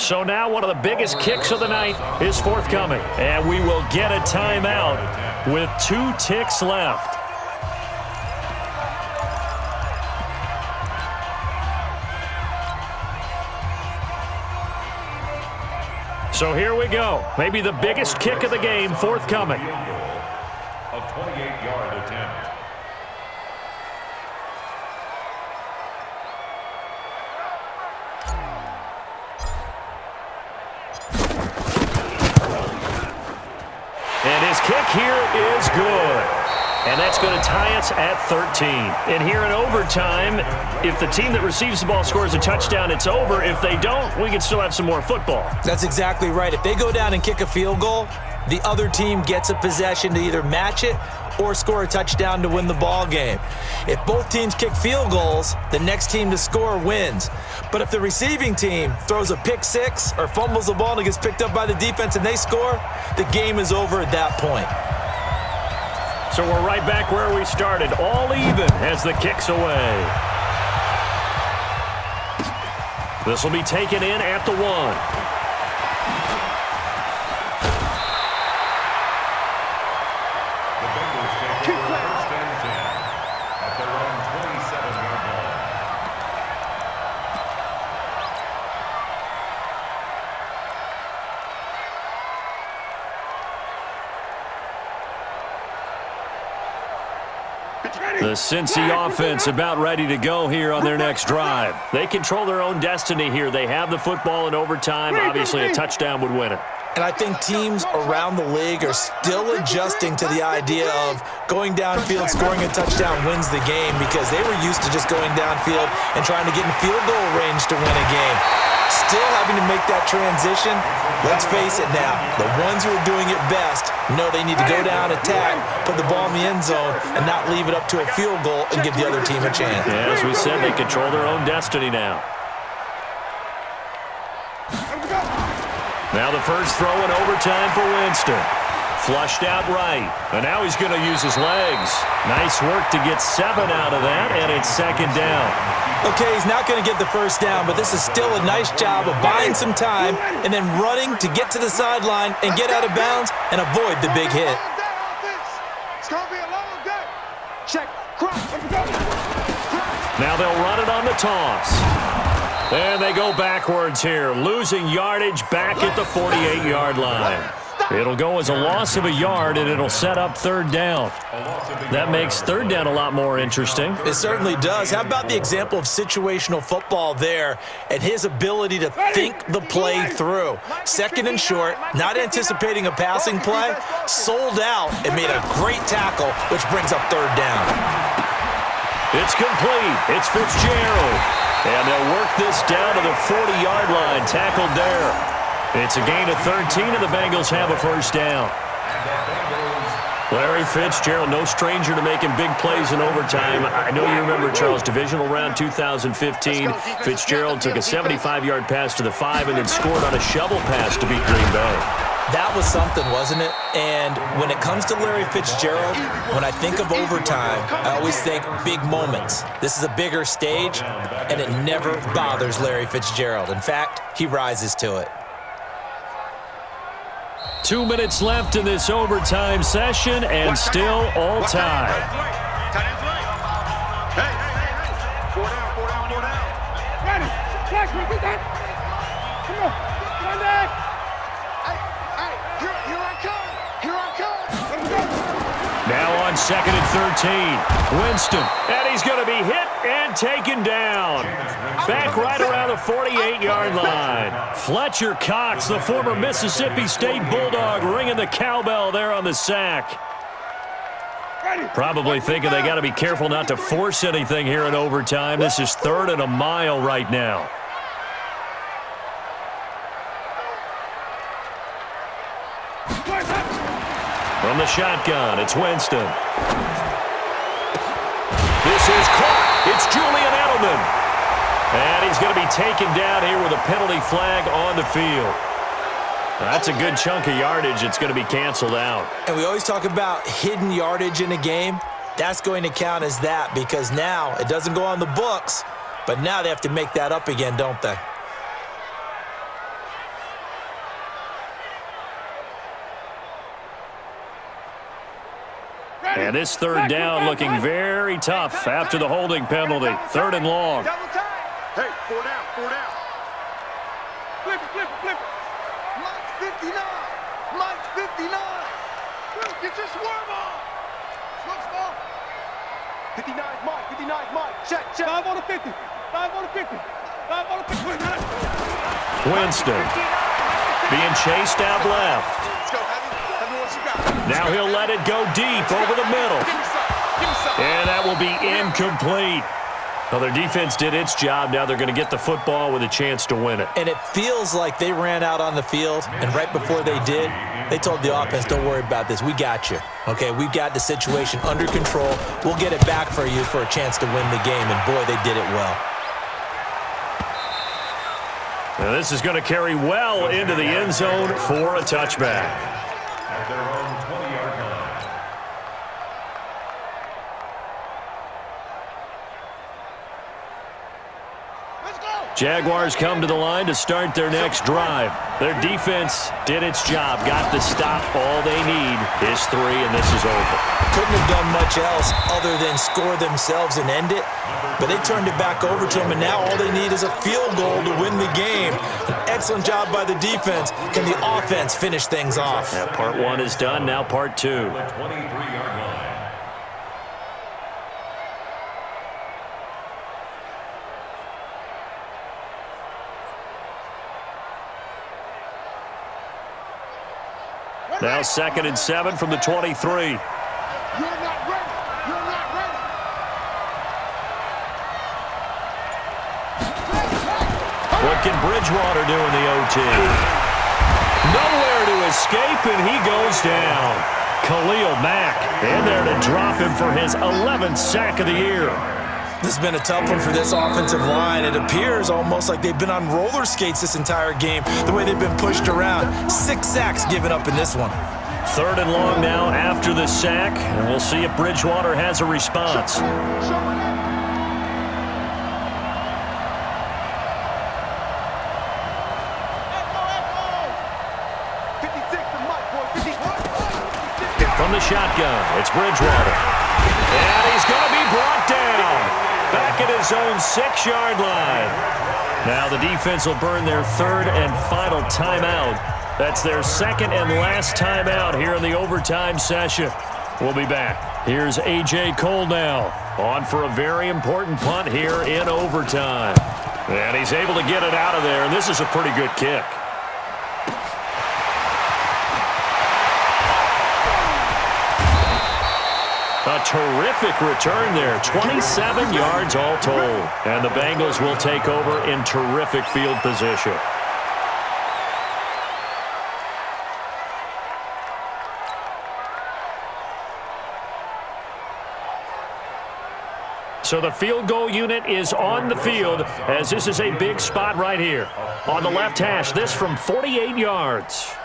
So now one of the biggest kicks of the night is forthcoming. And we will get a timeout with 2 ticks left. So here we go. Maybe the biggest kick of the game forthcoming. A 28-yard attempt. And his kick here is good. And that's going to tie us at 13. And here in overtime, if the team that receives the ball scores a touchdown, it's over. If they don't, we can still have some more football. That's exactly right. If they go down and kick a field goal, the other team gets a possession to either match it or score a touchdown to win the ball game. If both teams kick field goals, the next team to score wins. But if the receiving team throws a pick six or fumbles the ball and it gets picked up by the defense and they score, the game is over at that point. So we're right back where we started, all even as the kick's away. This will be taken in at the 1. The Cincy offense about ready to go here on their next drive. They control their own destiny here. They have the football in overtime. Obviously, a touchdown would win it. And I think teams around the league are still adjusting to the idea of going downfield, scoring a touchdown wins the game, because they were used to just going downfield and trying to get in field goal range to win a game. Still having to make that transition. Let's face it now, the ones who are doing it best know they need to go down, attack, put the ball in the end zone, and not leave it up to a field goal and give the other team a chance. Yeah, as we said, they control their own destiny now. Now the first throw in overtime for Winston. Flushed out right. And now he's going to use his legs. Nice work to get 7 out of that, and it's second down. Okay, he's not going to get the first down, but this is still a nice job of buying some time and then running to get to the sideline and get out of bounds and avoid the big hit. It's going to be a long day. Check. Now they'll run it on the toss. And they go backwards here, losing yardage back at the 48-yard line. It'll go as a loss of a yard, and it'll set up third down. That makes third down a lot more interesting. It certainly does. How about the example of situational football there and his ability to think the play through? Second and short, not anticipating a passing play, sold out and made a great tackle, which brings up third down. It's complete. It's Fitzgerald. And they'll work this down to the 40-yard line, tackled there. It's a gain of 13, and the Bengals have a first down. Larry Fitzgerald, no stranger to making big plays in overtime. I know you remember, Charles, divisional round 2015. Fitzgerald took a 75-yard pass to the 5 and then scored on a shovel pass to beat Green Bay. That was something, wasn't it? And when it comes to Larry Fitzgerald, when I think of overtime, I always think big moments. This is a bigger stage, and it never bothers Larry Fitzgerald. In fact, he rises to it. 2 minutes left in this overtime session, and still all tied. Hey. 4 down. Ready. Flash, repeat that. Come on. Run that. Hey, here I come. Now on second and 13, Winston, and he's going to be hit and taken down. Back right around the 48-yard line. Fletcher Cox, the former Mississippi State Bulldog, ringing the cowbell there on the sack. Probably thinking they got to be careful not to force anything here in overtime. This is 3rd and a mile right now. From the shotgun, it's Winston. This is caught. It's Julian Edelman. And he's going to be taken down here with a penalty flag on the field. That's a good chunk of yardage. It's going to be canceled out. And we always talk about hidden yardage in a game. That's going to count as that, because now it doesn't go on the books, but now they have to make that up again, don't they? And this third down looking very tough after the holding penalty. 3rd and long. Hey, 4 down, 4 down. Flip it, flip it, flip it. Mike's 59. Mike's 59. Get your swerve on. Switch ball. 59 Mike, 59 Mike. Check, check. 5 on the 50. 5 on the 50. 5 on the 50. Winston being chased out left. Let's go, have what you got. Now he'll let it go deep over the middle. Give me some. And that will be incomplete. Well, their defense did its job. Now they're going to get the football with a chance to win it. And it feels like they ran out on the field, and right before they did, they told the offense, don't worry about this. We got you. Okay, we've got the situation under control. We'll get it back for you for a chance to win the game. And, boy, they did it well. Now this is going to carry well into the end zone for a touchback. At their own 20-yard line. Jaguars come to the line to start their next drive. Their defense did its job, got the stop. All they need is 3, and this is over. Couldn't have done much else other than score themselves and end it, but they turned it back over to them, and now all they need is a field goal to win the game. An excellent job by the defense. Can the offense finish things off? Now part 1 is done, now part 2. The 23-yard line. Now 2nd and 7 from the 23. You're not ready. You're not ready. What can Bridgewater do in the OT? Nowhere to escape, and he goes down. Khalil Mack in there to drop him for his 11th sack of the year. This has been a tough one for this offensive line. It appears almost like they've been on roller skates this entire game, the way they've been pushed around. 6 sacks given up in this one. 3rd and long now after the sack, and we'll see if Bridgewater has a response. Show it. From the shotgun, it's Bridgewater. And he's going to be brought down. Back at his own 6-yard line. Now the defense will burn their 3rd and final timeout. That's their 2nd and last timeout here in the overtime session. We'll be back. Here's A.J. Cole now, on for a very important punt here in overtime. And he's able to get it out of there, and this is a pretty good kick. A terrific return there, 27 yards all told. And the Bengals will take over in terrific field position. So the field goal unit is on the field, as this is a big spot right here. On the left hash, this from 48 yards.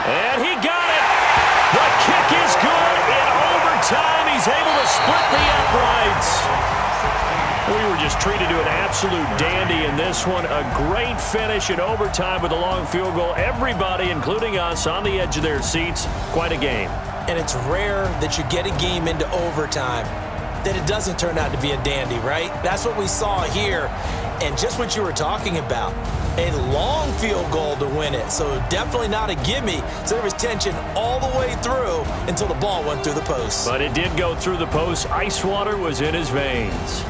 And he got it. The kick is good in overtime. He's able to split the uprights. We were just treated to an absolute dandy in this one. A great finish in overtime with a long field goal. Everybody, including us, on the edge of their seats. Quite a game. And it's rare that you get a game into overtime that it doesn't turn out to be a dandy, right? That's what we saw here. And just what you were talking about, a long field goal to win it. So definitely not a gimme. So there was tension all the way through until the ball went through the post. But it did go through the post. Ice water was in his veins.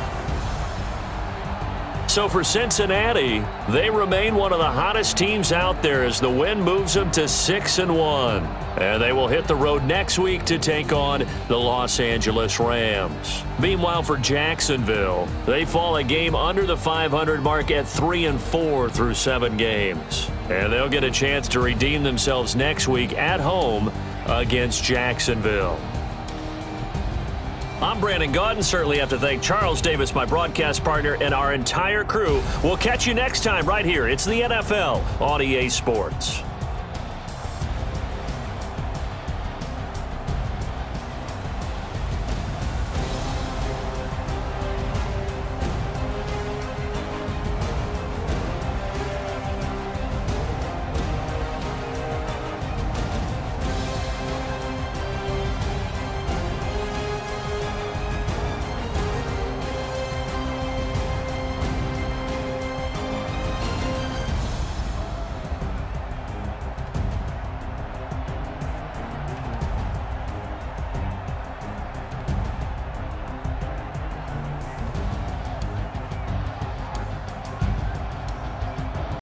So for Cincinnati, they remain one of the hottest teams out there as the win moves them to 6-1. And they will hit the road next week to take on the Los Angeles Rams. Meanwhile, for Jacksonville, they fall a game under the 500 mark at 3-4 through 7 games. And they'll get a chance to redeem themselves next week at home against Jacksonville. I'm Brandon Gaudin. Certainly have to thank Charles Davis, my broadcast partner, and our entire crew. We'll catch you next time right here. It's the NFL on EA Sports.